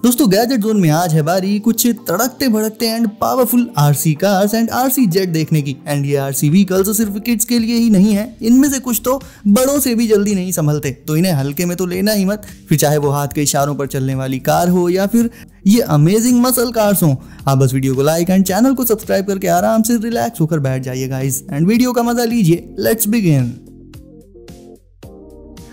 दोस्तों gadget zone में आज है बारी कुछ तड़कते भड़कते and powerful RC cars and RC jet देखने की। एंड ये आरसी व्हीकल्स सिर्फ किड्स के लिए ही नहीं है, इनमें से कुछ तो बड़ों से भी जल्दी नहीं संभलते, तो इन्हें हल्के में तो लेना ही मत। फिर चाहे वो हाथ के इशारों पर चलने वाली कार हो या फिर ये अमेजिंग मसल कार्स हो, आप बस वीडियो को लाइक एंड चैनल को सब्सक्राइब करके आराम से रिलैक्स होकर बैठ जाइए गाइस एंड वीडियो का मजा लीजिए। Let's begin.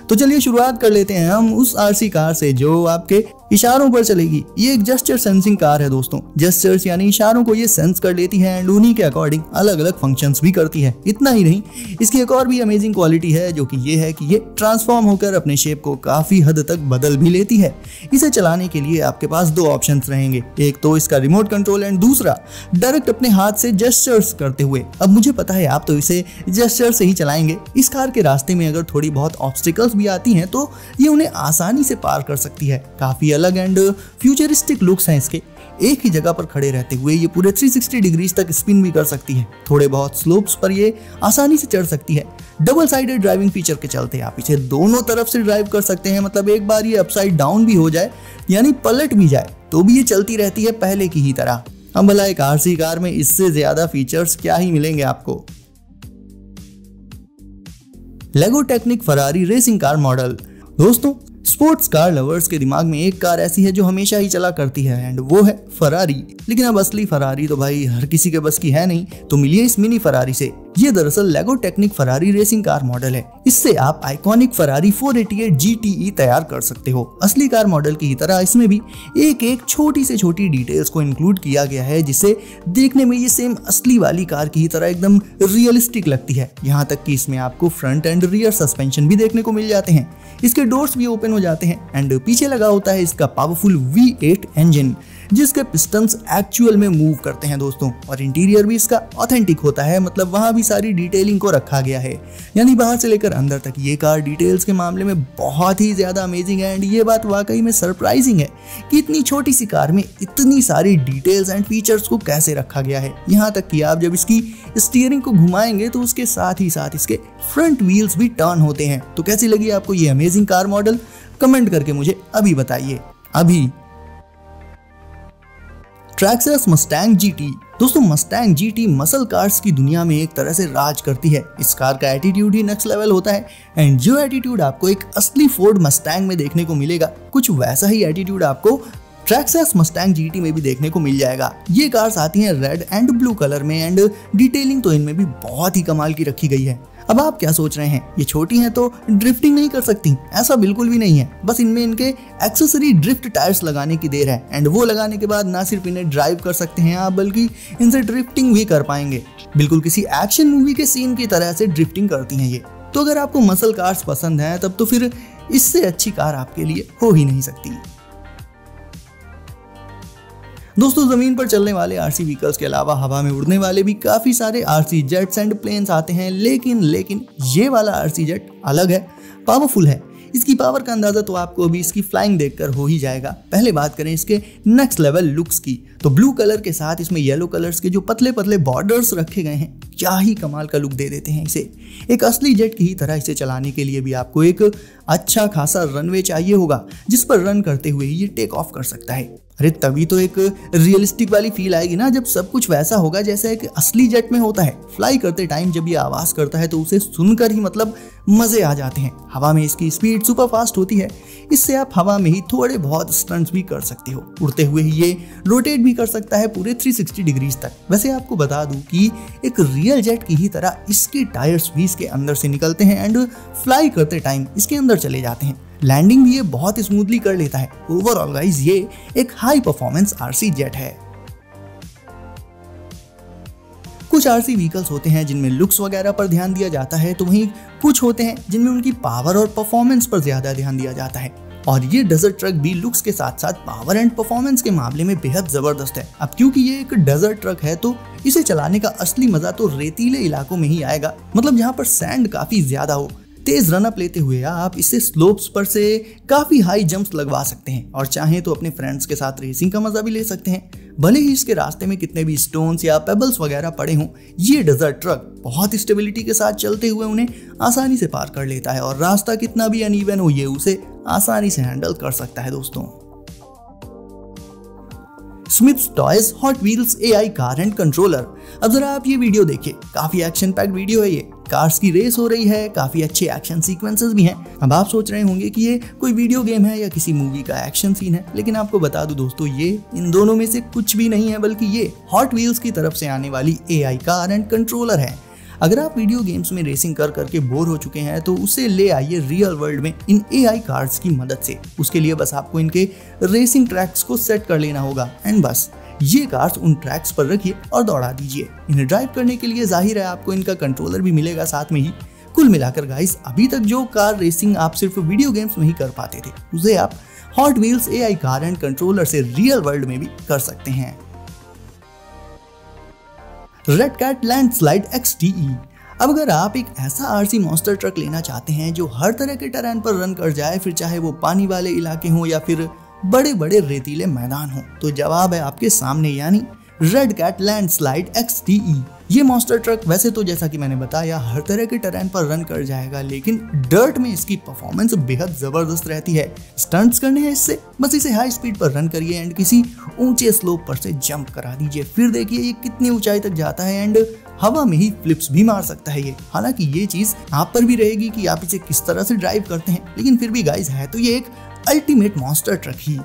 तो चलिए शुरुआत कर लेते हैं हम उस आरसी कार से जो आपके इशारों पर चलेगी। ये एक जेस्चर सेंसिंग कार है दोस्तों। जेस्चर्स यानी इशारों को ये सेंस कर लेती है एंड उन्हीं के अकॉर्डिंग अलग अलग फंक्शंस भी करती है। इतना ही नहीं, इसकी एक और भी अमेजिंग क्वालिटी है जो कि ये है कि ये ट्रांसफॉर्म होकर अपने शेप को काफी हद तक बदल भी लेती है। इसे चलाने के लिए आपके पास दो ऑप्शंस रहेंगे, एक तो इसका रिमोट कंट्रोल एंड दूसरा डायरेक्ट अपने हाथ से जेस्चर्स करते हुए। अब मुझे पता है आप तो इसे जेस्चर से ही चलाएंगे। इस कार के रास्ते में अगर थोड़ी बहुत ऑब्स्टिकल्स भी आती हैं तो ये उन्हें आसानी से पार कर सकती है। काफी अलग एंड फ्यूचरिस्टिक लुक्स हैं इसके। एक ही जगह पर खड़े रहते हुए ये पूरे 360 डिग्रीज तक स्पिन भी कर सकती है। थोड़े बहुत स्लोप्स पर ये आसानी से चढ़ सकती है। डबल साइडेड ड्राइविंग फीचर के चलते आप इसे दोनों तरफ से ड्राइव कर सकते हैं। मतलब एक बार ये अपसाइड डाउन भी हो जाए यानी पलट भी जाए तो भी ये चलती रहती है पहले की ही तरह। अब भला एक आरसी कार में इससे ज्यादा फीचर्स क्या ही मिलेंगे आपको। Lego Technic Ferrari racing car model. दोस्तों स्पोर्ट्स कार लवर्स के दिमाग में एक कार ऐसी है जो हमेशा ही चला करती है एंड वो है फरारी। लेकिन अब असली फरारी तो भाई हर किसी के बस की है नहीं, तो मिलिए इस मिनी फरारी से। ये दरअसल Lego Technic Ferrari racing car model है। इससे आप आइकॉनिक फरारी 488 GTE तैयार कर सकते हो। असली कार मॉडल की तरह इसमें भी एक एक छोटी से छोटी डिटेल्स को इंक्लूड किया गया है, जिससे देखने में ये सेम असली वाली कार की तरह एकदम रियलिस्टिक लगती है। यहाँ तक कि इसमें आपको फ्रंट एंड रियर सस्पेंशन भी देखने को मिल जाते हैं। इसके डोर्स भी ओपन हो जाते हैं एंड पीछे लगा होता है इसका पावरफुल V8 इंजन, जिसके पिस्टन्स एक्चुअल में मूव करते हैं दोस्तों। और इंटीरियर भी इसका ऑथेंटिक होता है, मतलब वहां भी सारी डिटेलिंग को रखा गया है। यानी बाहर से लेकर अंदर तक ये कार डिटेल्स के मामले में बहुत ही ज्यादा अमेजिंग है। एंड ये बात वाकई में सरप्राइजिंग है कि इतनी छोटी सी कार में इतनी सारी डिटेल्स एंड फीचर्स को कैसे रखा गया है। यहाँ तक कि आप जब इसकी स्टीयरिंग को घुमाएंगे तो उसके साथ ही साथ इसके फ्रंट व्हील्स भी टर्न होते हैं। तो कैसी लगी आपको ये अमेजिंग कार मॉडल? कमेंट करके मुझे अभी बताइए। अभी ट्रैक्सस मस्टैंग GT। दोस्तों मस्टैंग GT मसल कार्स की दुनिया में एक तरह से राज करती है। इस कार का एटीट्यूड ही नेक्स्ट लेवल होता है एंड जो एटीट्यूड आपको एक असली फोर्ड मस्टैंग में देखने को मिलेगा, कुछ वैसा ही एटीट्यूड आपको ट्रैक्सस मस्टैंग GT में भी देखने को मिल जाएगा। ये कार्स आती हैं रेड एंड ब्लू कलर में एंड डिटेलिंग तो इनमें भी बहुत ही कमाल की रखी गई है। अब आप क्या सोच रहे हैं, ये छोटी हैं तो ड्रिफ्टिंग नहीं कर सकती? ऐसा बिल्कुल भी नहीं है। बस इनमें इनके एक्सेसरी ड्रिफ्ट टायर्स लगाने की देर है एंड वो लगाने के बाद ना सिर्फ इन्हें ड्राइव कर सकते हैं आप, बल्कि इनसे ड्रिफ्टिंग भी कर पाएंगे। बिल्कुल किसी एक्शन मूवी के सीन की तरह से ड्रिफ्टिंग करती हैं ये। तो अगर आपको मसल कार्स पसंद हैं तब तो फिर इससे अच्छी कार आपके लिए हो ही नहीं सकती। दोस्तों जमीन पर चलने वाले आरसी व्हीकल्स के अलावा हवा में उड़ने वाले भी काफी सारे आरसी जेट्स एंड प्लेन्स आते हैं। लेकिन ये वाला आरसी जेट अलग है, पावरफुल है। इसकी पावर का अंदाजा तो आपको अभी इसकी फ्लाइंग देखकर हो ही जाएगा। पहले बात करें इसके नेक्स्ट लेवल लुक्स की, तो ब्लू कलर के साथ इसमें येलो कलर्स के जो पतले पतले बॉर्डर्स रखे गए हैं, क्या ही कमाल का लुक दे देते हैं इसे। एक असली जेट की ही तरह इसे चलाने के लिए भी आपको एक अच्छा खासा रनवे चाहिए होगा, जिस पर रन करते हुए ये टेक ऑफ कर सकता है। अरे तभी तो एक रियलिस्टिक वाली फील आएगी ना, जब सब कुछ वैसा होगा जैसा एक असली जेट में होता है। फ्लाई करते टाइम जब ये आवाज करता है तो उसे सुनकर ही मतलब मजे आ जाते हैं। हवा में इसकी स्पीड सुपर फास्ट होती है, इससे आप हवा में ही थोड़े बहुत स्टंट्स भी कर सकते हो। उड़ते हुए ही ये रोटेट भी कर सकता है पूरे 360 डिग्रीज तक। वैसे आपको बता दूं कि एक रियल जेट की ही तरह इसके टायर्स भी इसके अंदर से निकलते हैं एंड फ्लाई करते टाइम इसके अंदर चले जाते हैं। लैंडिंग भी ये बहुत स्मूथली कर लेता है। ओवरऑल गाइस ये एक हाई परफॉर्मेंस आरसी जेट है। कुछ आरसी व्हीकल्स होते हैं जिनमें लुक्स वगैरह पर ध्यान दिया जाता है, तो वहीं कुछ होते हैं जिनमें उनकी पावर और परफॉर्मेंस पर ज्यादा ध्यान दिया जाता है। और ये डेजर्ट ट्रक भी लुक्स के साथ साथ पावर एंड परफॉर्मेंस के मामले में बेहद जबरदस्त है। अब क्योंकि ये एक डेजर्ट ट्रक है तो इसे चलाने का असली मजा तो रेतीले इलाकों में ही आएगा, मतलब जहाँ पर सैंड काफी ज्यादा हो। तेज रनअप लेते हुए आप इससे स्लोप्स पर से काफी हाई जंप्स लगवा सकते हैं और चाहें तो अपने फ्रेंड्स के साथ रेसिंग का मजा भी ले सकते हैं। भले ही इसके रास्ते में कितने भी स्टोन्स या पेबल्स वगैरह पड़े हों, ये डेजर्ट ट्रक बहुत स्टेबिलिटी के साथ चलते हुए उन्हें आसानी से पार कर लेता है और रास्ता कितना भी अनइवन हो ये उसे आसानी से हैंडल कर सकता है दोस्तों। Smiths toys hot wheels AI car and controller. अब जरा आप ये वीडियो देखिए, काफी एक्शन पैक्ड वीडियो है ये। कार्स की रेस हो रही है, काफी अच्छे एक्शन सीक्वेंसेस भी हैं। अब आप सोच रहे होंगे कि ये कोई वीडियो गेम है या किसी मूवी का एक्शन सीन है, लेकिन आपको बता दूं दोस्तों, ये इन दोनों में से कुछ भी नहीं है, बल्कि ये हॉट व्हील्स की तरफ से आने वाली AI कार एंड कंट्रोलर है। अगर आप वीडियो गेम्स में रेसिंग कर करके बोर हो चुके हैं तो उसे ले आइए रियल वर्ल्ड में इन AI कार्स की मदद से। उसके लिए बस आपको इनके रेसिंग ट्रैक्स को सेट कर लेना होगा एंड बस ये कार्स उन ट्रैक्स पर रखिए और दौड़ा दीजिए। इन्हें ड्राइव करने के लिए जाहिर है आपको इनका कंट्रोलर भी मिलेगा साथ में ही। कुल मिलाकर गाइस, अभी तक जो कार रेसिंग आप सिर्फ वीडियो गेम्स में ही कर पाते थे, उसे आप hot wheels AI car and controller से रियल वर्ल्ड में भी कर सकते हैं। Red cat landslide XTE। अब अगर आप एक ऐसा RC मॉन्स्टर ट्रक लेना चाहते हैं जो हर तरह के टेरेन पर रन कर जाए, फिर चाहे वो पानी वाले इलाके हों या फिर बड़े बड़े रेतीले मैदान हो, तो जवाब है आपके सामने, यानी रेड कैट लैंडस्लाइड XTE। ये मॉन्स्टर ट्रक वैसे तो जैसा कि मैंने बताया हर तरह के टेरेन पर रन कर जाएगा, लेकिन डर्ट में इसकी परफॉर्मेंस बेहद जबरदस्त रहती है। स्टंट्स करने हैं इससे, बस इसे हाई स्पीड पर रन करिए एंड किसी ऊंचे स्लोप पर से जंप करा दीजिए। फिर देखिए ये कितनी ऊंचाई तक जाता है एंड हवा में ही फ्लिप्स भी मार सकता है ये। हालांकि ये चीज आप पर भी रहेगी कि आप इसे किस तरह से ड्राइव करते हैं, लेकिन फिर भी गाइस है तो ये एक अल्टीमेट मॉन्स्टर ट्रक ही।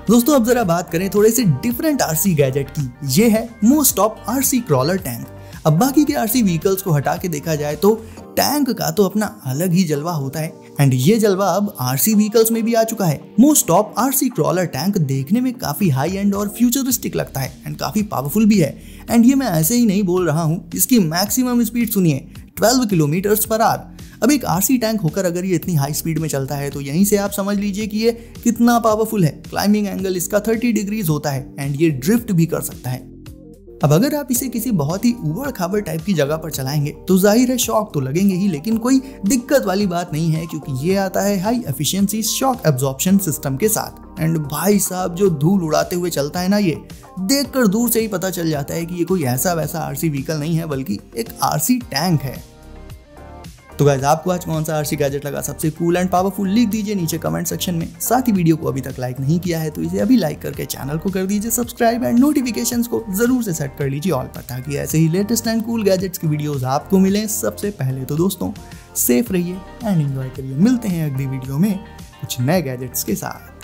दोस्तों अब जरा बात करें थोड़े से डिफरेंट RC गैजेट की। ये है मोस्टॉप RC क्रॉलर टैंक। अब बाकी के RC व्हीकल्स को हटा के देखा जाए तो टैंक का तो अपना अलग ही जलवा होता है एंड ये जलवा अब RC व्हीकल्स में भी आ चुका है। मोस्टॉप RC क्रॉलर टैंक देखने में काफी हाई एंड और फ्यूचरिस्टिक लगता है एंड काफी पावरफुल भी है। एंड ये मैं ऐसे ही नहीं बोल रहा हूँ, इसकी मैक्सिमम स्पीड सुनिए, 12 km/h। अब एक RC टैंक होकर अगर ये इतनी हाई स्पीड में चलता है तो यहीं से आप समझ लीजिए कि ये कितना पावरफुल है। क्लाइंबिंग एंगल इसका 30 डिग्रीज होता है एंड ये ड्रिफ्ट भी कर सकता है। अब अगर आप इसे किसी बहुत ही उबड़ खाबड़ टाइप की जगह पर चलाएंगे तो जाहिर है शॉक तो लगेंगे ही, लेकिन कोई दिक्कत वाली बात नहीं है क्योंकि ये आता है high efficiency shock absorption system के साथ। एंड भाई साहब जो धूल उड़ाते हुए चलता है ना, ये देखकर दूर से ही पता चल जाता है कि ये कोई ऐसा वैसा RC व्हीकल नहीं है, बल्कि एक RC टैंक है। तो गाइस आपको आज कौन सा RC गैजेट लगा सबसे कूल एंड पावरफुल, लिख दीजिए नीचे कमेंट सेक्शन में। साथ ही वीडियो को अभी तक लाइक नहीं किया है तो इसे अभी लाइक करके चैनल को कर दीजिए सब्सक्राइब एंड नोटिफिकेशंस को जरूर से सेट कर लीजिए ऑल पर, ताकि ऐसे ही लेटेस्ट एंड कूल गैजेट्स की वीडियोस आपको मिलें सबसे पहले। तो दोस्तों सेफ रहिए एंड एंजॉय करिए। मिलते हैं अगली वीडियो में कुछ नए गैजेट्स के साथ।